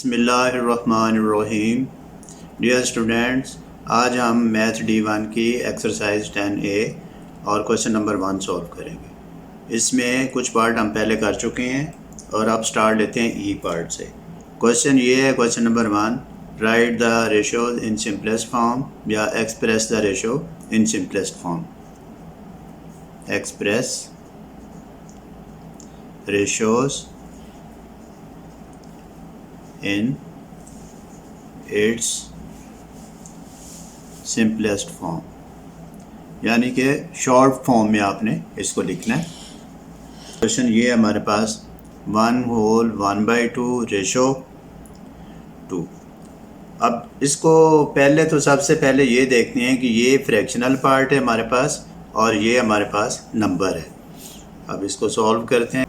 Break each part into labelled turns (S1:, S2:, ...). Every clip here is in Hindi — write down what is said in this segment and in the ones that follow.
S1: बिस्मिल्लाहिर्रहमानिर्रहीम। डियर स्टूडेंट्स, आज हम मैथ D1 की एक्सरसाइज 10A और क्वेश्चन नंबर 1 सॉल्व करेंगे। इसमें कुछ पार्ट हम पहले कर चुके हैं और अब स्टार्ट लेते हैं ई पार्ट से। क्वेश्चन ये है, question number 1, write the ratios in simplest form या express the ratio in simplest form. Express ratios in its simplest form, यानी कि शॉर्ट फॉर्म में आपने इसको लिखना है। क्वेश्चन ये है हमारे पास 1/2 रेशो 2। अब इसको पहले तो सबसे पहले ये देखते हैं कि ये फ्रैक्शनल पार्ट है हमारे पास और ये हमारे पास नंबर है। अब इसको सॉल्व करते हैं।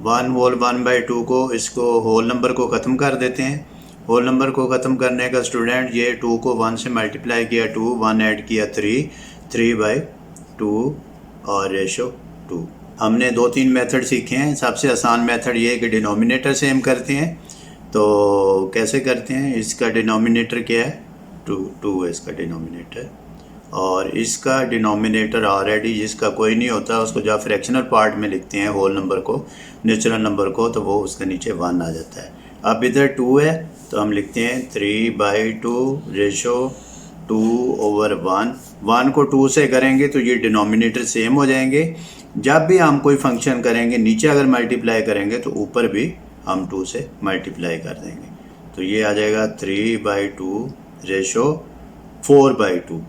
S1: 1/2 को इसको होल नंबर को ख़त्म कर देते हैं। होल नंबर को ख़त्म करने का स्टूडेंट ये 2 को 1 से मल्टीप्लाई किया 2, 1 ऐड किया 3/2 और रेशो 2। हमने 2-3 मेथड सीखे हैं। सबसे आसान मेथड ये है कि डिनोमिनेटर सेम करते हैं। तो कैसे करते हैं, इसका डिनोमिनेटर क्या है, 2 है इसका डिनोमिनेटर, और इसका डिनोमिनेटर ऑलरेडी जिसका कोई नहीं होता उसको जब फ्रैक्शनल पार्ट में लिखते हैं होल नंबर को, नेचुरल नंबर को, तो वो उसके नीचे 1 आ जाता है। अब इधर 2 है तो हम लिखते हैं 3/2 रेशो 2/1। 1 को 2 से करेंगे तो ये डिनोमिनेटर सेम हो जाएंगे। जब भी हम कोई फंक्शन करेंगे नीचे अगर मल्टीप्लाई करेंगे तो ऊपर भी हम 2 से मल्टीप्लाई कर देंगे। तो ये आ जाएगा 3/2 रेशो 4/2।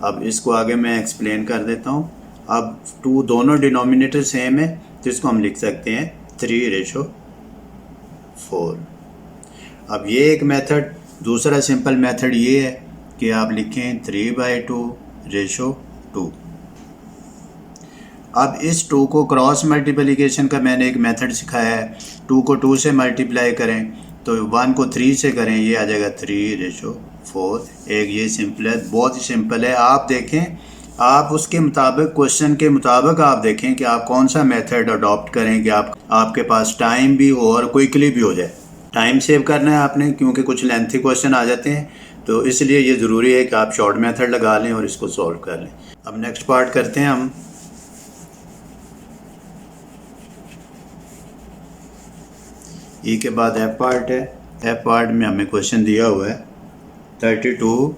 S1: अब इसको आगे मैं एक्सप्लेन कर देता हूँ। अब 2 दोनों डिनोमिनेटर सेम है तो इसको हम लिख सकते हैं 3/4। अब ये एक मेथड। दूसरा सिंपल मेथड ये है कि आप लिखें 3/2 रेशो 2। अब इस 2 को क्रॉस मल्टीप्लिकेशन का मैंने एक मेथड सिखाया है। 2 को 2 से मल्टीप्लाई करें तो 1 को 3 से करें, ये आ जाएगा 3/4। एक ये सिंपल है, बहुत ही सिंपल है। आप देखें, आप उसके मुताबिक क्वेश्चन के मुताबिक आप देखें कि आप कौन सा मेथड अडॉप्ट करें कि आपके पास टाइम भी हो और क्विकली भी हो जाए। टाइम सेव करना है आपने, क्योंकि कुछ लेंथी क्वेश्चन आ जाते हैं, तो इसलिए ये ज़रूरी है कि आप शॉर्ट मेथड लगा लें और इसको सॉल्व कर लें। अब नेक्स्ट पार्ट करते हैं हम। ई के बाद एफ पार्ट है। एफ पार्ट में हमें क्वेश्चन दिया हुआ है 32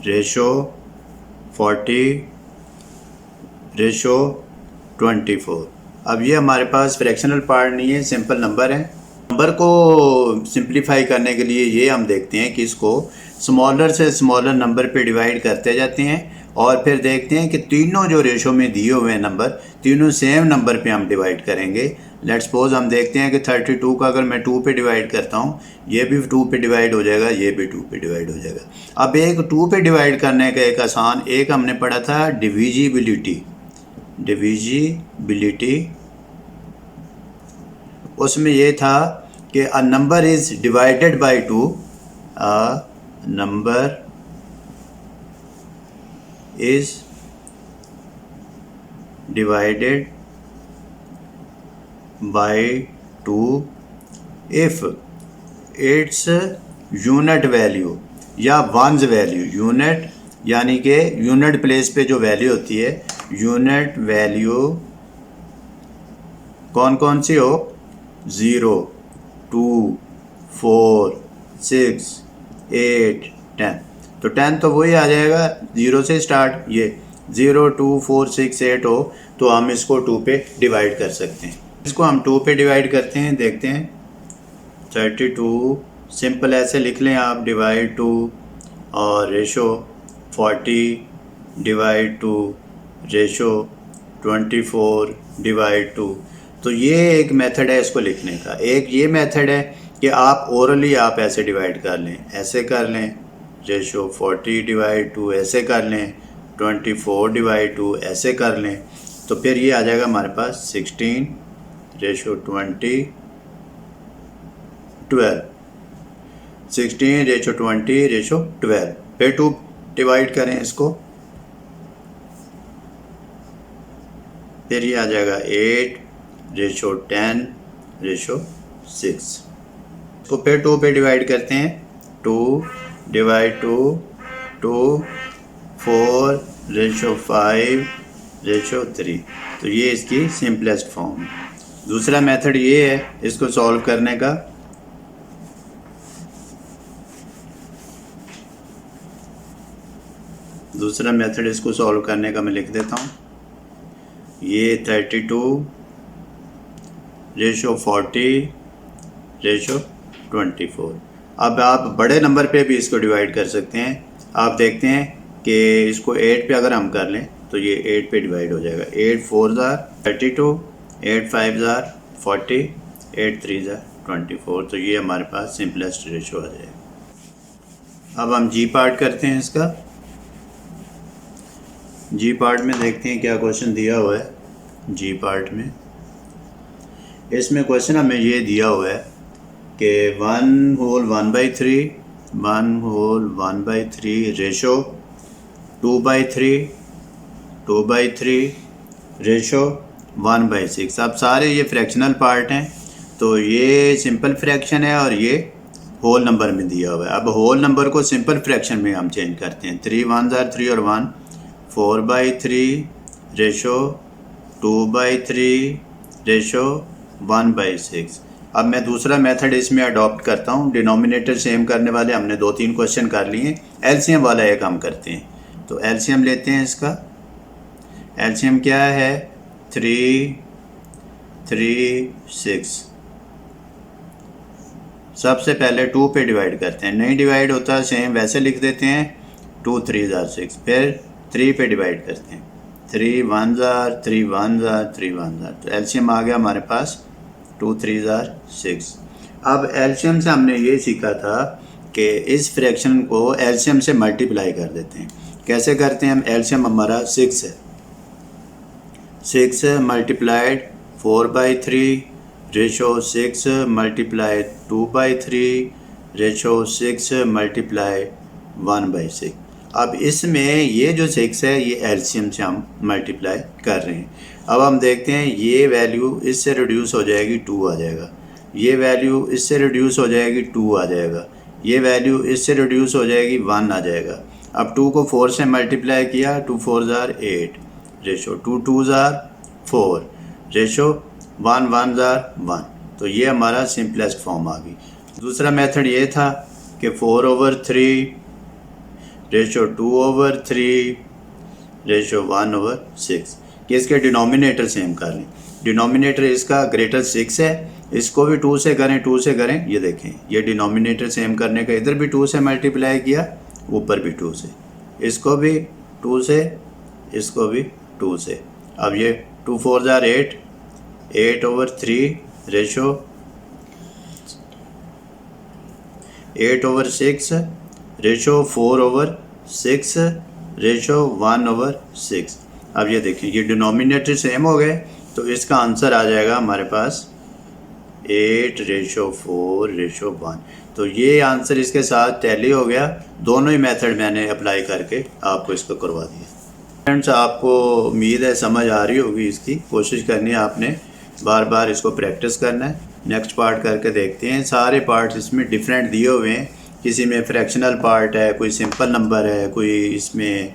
S1: रेशो 40 रेशो 24। अब ये हमारे पास फ्रैक्शनल पार्ट नहीं है, सिंपल नंबर है। नंबर को सिंप्लीफाई करने के लिए ये हम देखते हैं कि इसको स्मॉलर से स्मॉलर नंबर पे डिवाइड करते जाते हैं और फिर देखते हैं कि तीनों जो रेशो में दिए हुए हैं नंबर, तीनों सेम नंबर पे हम डिवाइड करेंगे। लेट्स सपोज हम देखते हैं कि 32 का अगर मैं 2 पे डिवाइड करता हूँ, ये भी 2 पे डिवाइड हो जाएगा, ये भी 2 पे डिवाइड हो जाएगा। अब एक 2 पे डिवाइड करने का एक आसान, एक हमने पढ़ा था डिविजिबिलिटी। उसमें ये था कि a number is divided by 2, a number is divided by 2 if its unit value या ones value, यूनिट यानी कि यूनिट प्लेस पे जो वैल्यू होती है, यूनिट वैल्यू कौन कौन सी हो, 0, 2, 4, 6, 8, 10। तो 10 तो वही आ जाएगा 0 से स्टार्ट। ये 0, 2, 4, 6, 8 हो तो हम इसको 2 पे डिवाइड कर सकते हैं। इसको हम 2 पे डिवाइड करते हैं, देखते हैं। 32 सिंपल ऐसे लिख लें आप, डिवाइड 2 और रेशो 40 डिवाइड 2 रेशो 24 डिवाइड 2। तो ये एक मेथड है इसको लिखने का। एक ये मेथड है कि आप ओरली आप ऐसे डिवाइड कर लें, ऐसे कर लें, रेशो 40 डिवाइड 2 ऐसे कर लें, 24 डिवाइड 2 ऐसे कर लें। तो फिर ये आ जाएगा हमारे पास 16 रेशो 20 12। 16 ratio 20 ratio 12। फिर 2 डिवाइड करें इसको, फिर ये आ जाएगा 8 रेशो 10 रेशो 6। इसको फिर 2 पे डिवाइड करते हैं, 2 डिवाइड 2 4 रेशो 5 रेशो 3। तो ये इसकी सिंपलेस्ट फॉर्म है। दूसरा मेथड ये है इसको सॉल्व करने का। दूसरा मेथड इसको सॉल्व करने का मैं लिख देता हूँ। ये 32 रेशो 40 रेशो 24। अब आप बड़े नंबर पे भी इसको डिवाइड कर सकते हैं। आप देखते हैं कि इसको 8 पे अगर हम कर लें तो ये 8 पे डिवाइड हो जाएगा। 8 4 ज़ार 32, 8 5 ज़ार 40, 8 3 ज़ार 24। तो ये हमारे पास सिंपलेस्ट रेशो आ जाएगा। अब हम जी पार्ट करते हैं इसका। जी पार्ट में देखते हैं क्या क्वेश्चन दिया हुआ है। जी पार्ट में इसमें क्वेश्चन हमें ये दिया हुआ है कि 1 होल 1/3 1 होल 1/3 रेशो 2/3 2/3 रेशो 1/6। अब सारे ये फ्रैक्शनल पार्ट हैं, तो ये सिंपल फ्रैक्शन है और ये होल नंबर में दिया हुआ है। अब होल नंबर को सिंपल फ्रैक्शन में हम चेंज करते हैं। 3 1 ज़ार 3 और 1 4/3 रेशो 2/3 रेशो 1/6। अब मैं दूसरा मेथड इसमें अडॉप्ट करता हूँ। डिनोमिनेटर सेम करने वाले हमने 2-3 क्वेश्चन कर लिए। एलसीएम वाला एक हम करते हैं। तो एलसीएम लेते हैं इसका। एलसीएम क्या है? 3 3 6। सबसे पहले 2 पे डिवाइड करते हैं। नहीं डिवाइड होता सेम वैसे लिख देते हैं। 2 3 ज़ार 6। फिर 3 पे डिवाइड करते हैं। 3 1 ज़ार 3 1 ज़ार 3 1 ज़ार। तो एलसीएम आ गया हमारे पास 2 3 ज़ार 6। अब एलसीएम से हमने ये सीखा था कि इस फ्रैक्शन को एलसीएम से मल्टीप्लाई कर देते हैं। कैसे करते हैं हम? एलसीएम हमारा 6 है। 6 multiplied 4/3 ratio 6 multiply 2/3 ratio 6 multiply 1/6। अब इसमें ये जो 6 है ये एलसीएम से हम मल्टीप्लाई कर रहे हैं। अब हम देखते हैं ये वैल्यू इससे रिड्यूस हो जाएगी 2 आ जाएगा। ये वैल्यू इससे रिड्यूस हो जाएगी 2 आ जाएगा। ये वैल्यू इससे रिड्यूस हो जाएगी 1 आ जाएगा। अब 2 को 4 से मल्टीप्लाई किया, 2 4 ज़ार 8 रेशो 2 2 ज़ार 4 रेशो 1 1 ज़ार 1। तो ये हमारा सिंपलेस्ट फॉर्म आ गई। दूसरा मेथड ये था कि 4/3 रेशो 2/3 रेशो 1/6 कि इसके डिनोमिनेटर सेम कर लें। डिनोमिनेटर इसका ग्रेटर 6 है, इसको भी 2 से करें, 2 से करें। ये देखें ये डिनोमिनेटर सेम करने का, इधर भी 2 से मल्टीप्लाई किया, ऊपर भी 2 से, इसको भी 2 से, इसको भी 2 से। अब ये 2 4 ज़ार 8 8/3 रेशो 8/6 रेशो 4/6 रेशो 1/6। अब ये देखिए ये डिनोमिनेटर सेम हो गए, तो इसका आंसर आ जाएगा हमारे पास 8 रेशो 4 रेशो 1। तो ये आंसर इसके साथ टैली हो गया। दोनों ही मेथड मैंने अप्लाई करके आपको इसको करवा दिया। फ्रेंड्स, आपको उम्मीद है समझ आ रही होगी। इसकी कोशिश करनी है आपने, बार बार इसको प्रैक्टिस करना है। नेक्स्ट पार्ट करके देखते हैं। सारे पार्ट्स इसमें डिफरेंट दिए हुए हैं। किसी में फ्रैक्शनल पार्ट है, कोई सिंपल नंबर है, कोई इसमें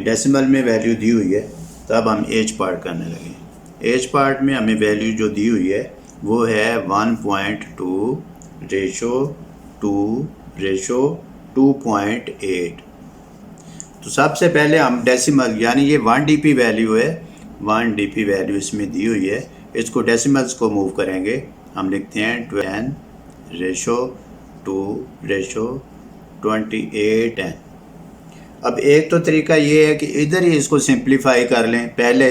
S1: डेसिमल में वैल्यू दी हुई है। तब हम एज पार्ट करने लगे। एज पार्ट में हमें वैल्यू जो दी हुई है वो है 1.2 रेशो 2 रेशो 2.8। तो सबसे पहले हम डेसिमल, यानी ये 1 dp वैल्यू है, 1 dp वैल्यू इसमें दी हुई है, इसको डेसिमल्स को मूव करेंगे। हम लिखते हैं 10 रेशो 2 रेशो 28n। अब एक तो तरीका ये है कि इधर ही इसको सिंप्लीफाई कर लें पहले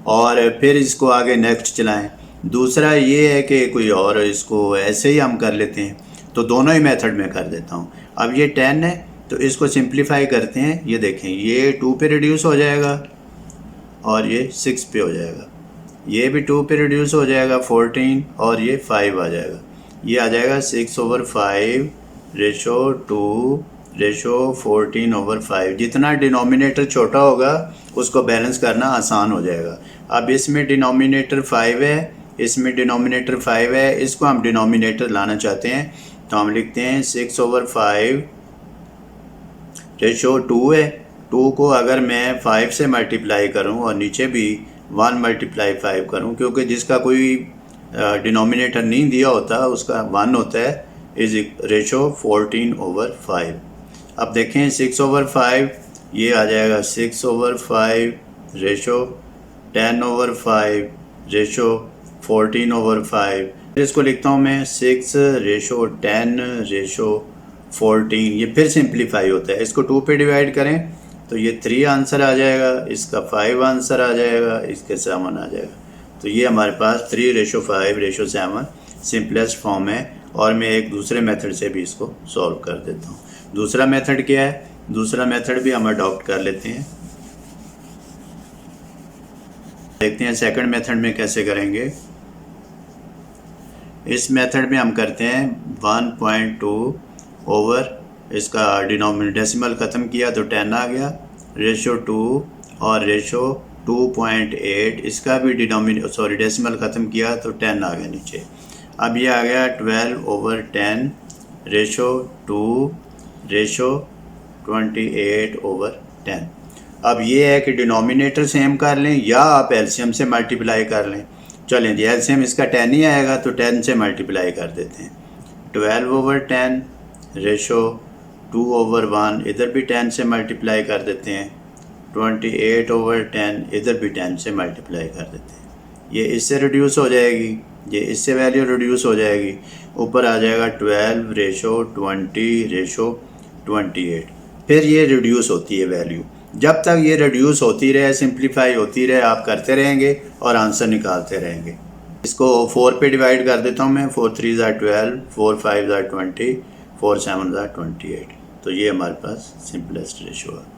S1: और फिर इसको आगे नेक्स्ट चलाएं। दूसरा ये है कि कोई और इसको ऐसे ही हम कर लेते हैं। तो दोनों ही मेथड में कर देता हूँ। अब ये 10 है तो इसको सिंप्लीफाई करते हैं। ये देखें ये 2 पे रिड्यूस हो जाएगा और ये 6 पे हो जाएगा। ये भी 2 पे रिड्यूस हो जाएगा 14 और ये 5 आ जाएगा। ये आ जाएगा 6/5 रेशो 2 रेशो 14/5। जितना डिनोमिनेटर छोटा होगा उसको बैलेंस करना आसान हो जाएगा। अब इसमें डिनोमिनेटर 5 है, इसमें डिनोमिनेटर 5 है, इसको हम डिनोमिनेटर लाना चाहते हैं तो हम लिखते हैं 6/5 रेशो 2 है। 2 को अगर मैं 5 से मल्टीप्लाई करूं और नीचे भी 1 × 5 करूं, क्योंकि जिसका कोई डिनोमिनेटर नहीं दिया होता उसका 1 होता है, इज रेशो 14/5। अब देखें 6/5 ये आ जाएगा 6/5 रेशो 10/5 रेशो 14/5। इसको लिखता हूँ मैं 6/10/14। ये फिर सिंप्लीफाई होता है। इसको 2 पे डिवाइड करें तो ये 3 आंसर आ जाएगा, इसका 5 आंसर आ जाएगा, इसके 7 आ जाएगा। तो ये हमारे पास 3/5/7 सिंपलेस्ट फॉर्म है। और मैं एक दूसरे मेथड से भी इसको सॉल्व कर देता हूँ। दूसरा मेथड क्या है? दूसरा मेथड भी हम अडॉप्ट कर लेते हैं। देखते हैं सेकंड मेथड में कैसे करेंगे। इस मेथड में हम करते हैं 1.2 ओवर, इसका डिनोमिनेटर डेसिमल ख़त्म किया तो 10 आ गया, रेशो 2 और रेशो 2.8, इसका भी डेसिमल ख़त्म किया तो 10 आ गया नीचे। अब ये आ गया 12/10 रेशो 2 रेशो 28/10। अब ये है कि डिनोमिनेटर सेम कर लें या आप एलसीएम से मल्टीप्लाई कर लें। चलें जी, एलसीएम इसका 10 ही आएगा तो 10 से मल्टीप्लाई कर देते हैं। 12/10 रेशो 2/1, इधर भी 10 से मल्टीप्लाई कर देते हैं। 28/10, इधर भी 10 से मल्टीप्लाई कर देते हैं। ये इससे रिड्यूस हो जाएगी, ये इससे वैल्यू रिड्यूस हो जाएगी, ऊपर आ जाएगा 12/20/28। फिर ये रिड्यूस होती है वैल्यू। जब तक ये रिड्यूस होती रहे, सिंप्लीफाई होती रहे, आप करते रहेंगे और आंसर निकालते रहेंगे। इसको 4 पे डिवाइड कर देता हूँ मैं। 4 3 12, 4 5 20, 4 7 28। तो ये हमारे पास सिंपलेस्ट रेशो है।